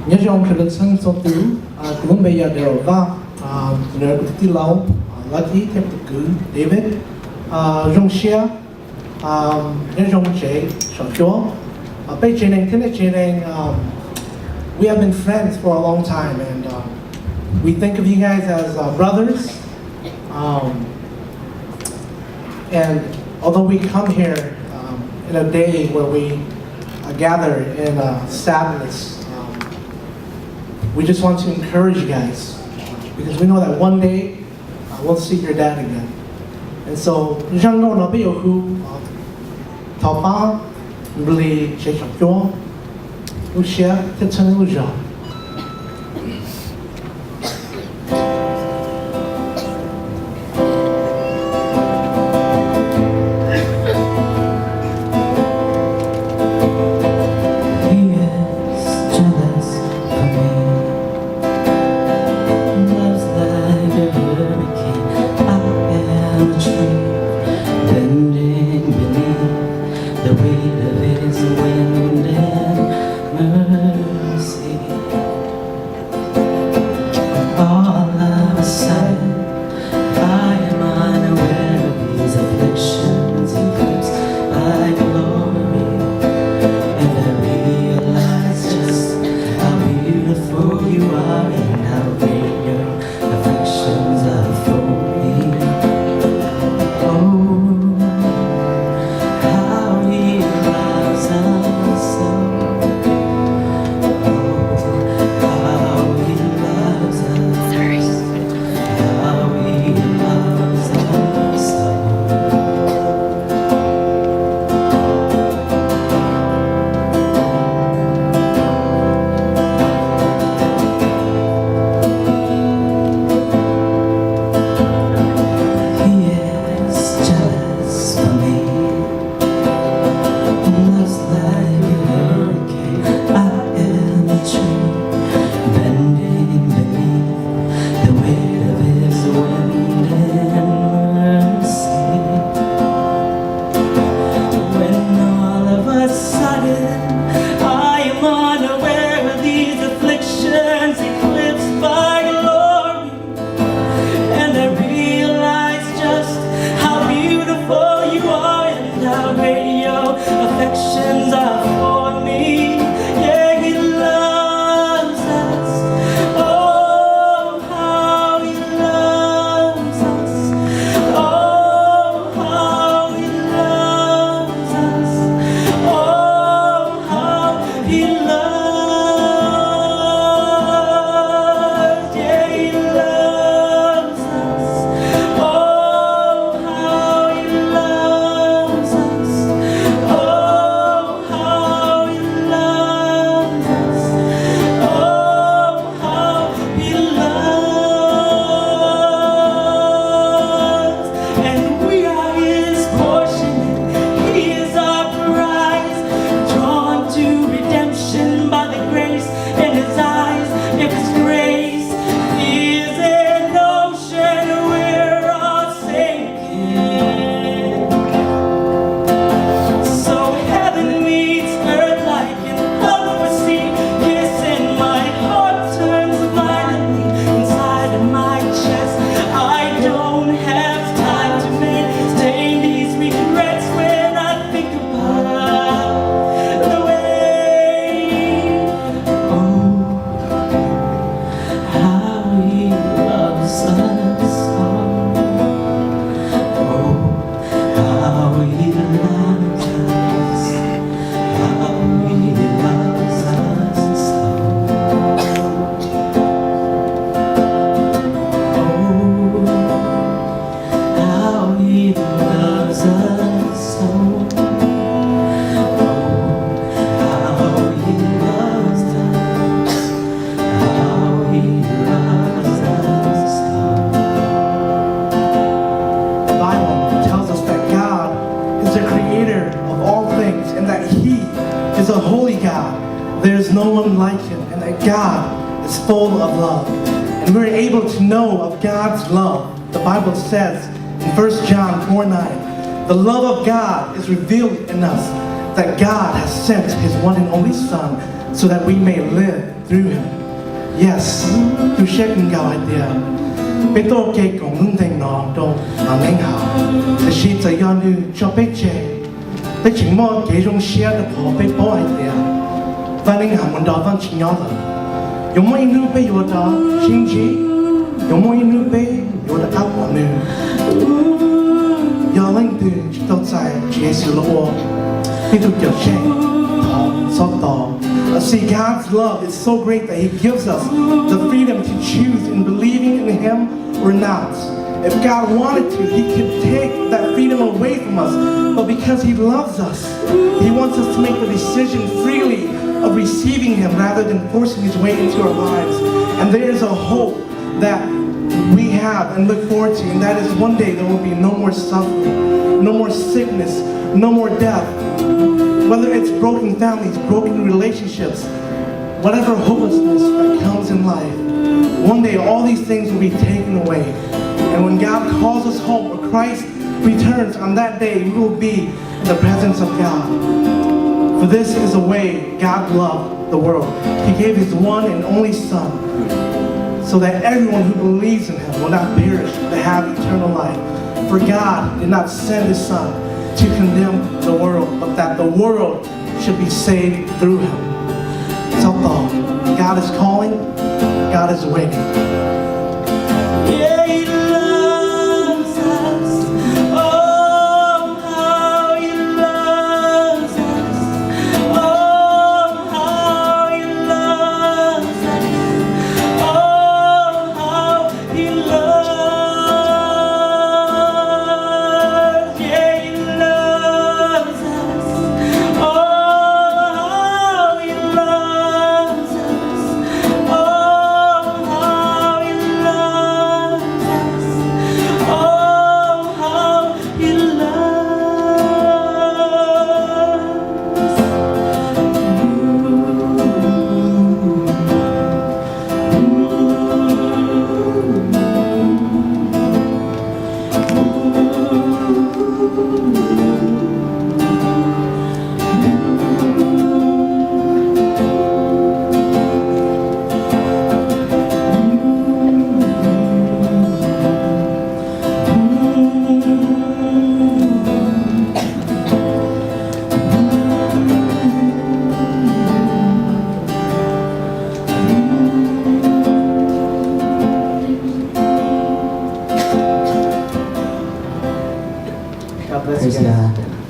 nhớ trong sự lực sang số tứ cũng bây giờ đều va nhớ tí lâu là tí thêm cứ David trong xe nhớ trong chế sở chúa bây giờ này thế này we have been friends for a long time and we think of you guys as brothers and although we come here in a day where we gather in sadness we just want to encourage you guys because we know that one day we'll see your dad again. And so, Jean no no be who top ba really check up your who share the channel Jean. There's no one like him, and that God is full of love. And we're able to know of God's love. The Bible says in 1 John 4:9, the love of God is revealed in us, that God has sent his one and only Son, so that we may live through him. Yes, through shaking God idea. Bé tô kê gong nung thèn nó đô mà nén hào. Thì sĩ tự do như cho bé chê. Bé chính mô kế rung xia được hồ bé bó idea. Và nén hào muốn đó văn chính nhỏ thật. Yung mo inu bé yo đó xin chí. Yung mo inu bé yo đó áp quả nữ. Yo linh từ chỉ tao dài chế sự lỗ. Bí tụ kiểu chê. See, God's love is so great that He gives us the freedom to choose in believing in Him or not. If God wanted to, He could take that freedom away from us. But because He loves us, He wants us to make the decision freely of receiving Him rather than forcing His way into our lives. And there is a hope that we have and look forward to, and that is one day there will be no more suffering, no more sickness, no more death. Whether it's broken families, broken relationships, whatever hopelessness that comes in life, one day all these things will be taken away. And when God calls us home, or Christ returns on that day, we will be in the presence of God. For this is the way God loved the world. He gave His one and only Son, so that everyone who believes in Him will not perish, but have eternal life. For God did not send His Son to condemn the world, but that the world should be saved through Him. So God is calling, God is waiting. Yeah, He loves us. Oh, how He loves us. Oh, how He loves us. Oh, how He loves us. Yeah, He loves us. Oh, how He loves us. Oh, how He loves us. Oh, how He loves God bless you guys.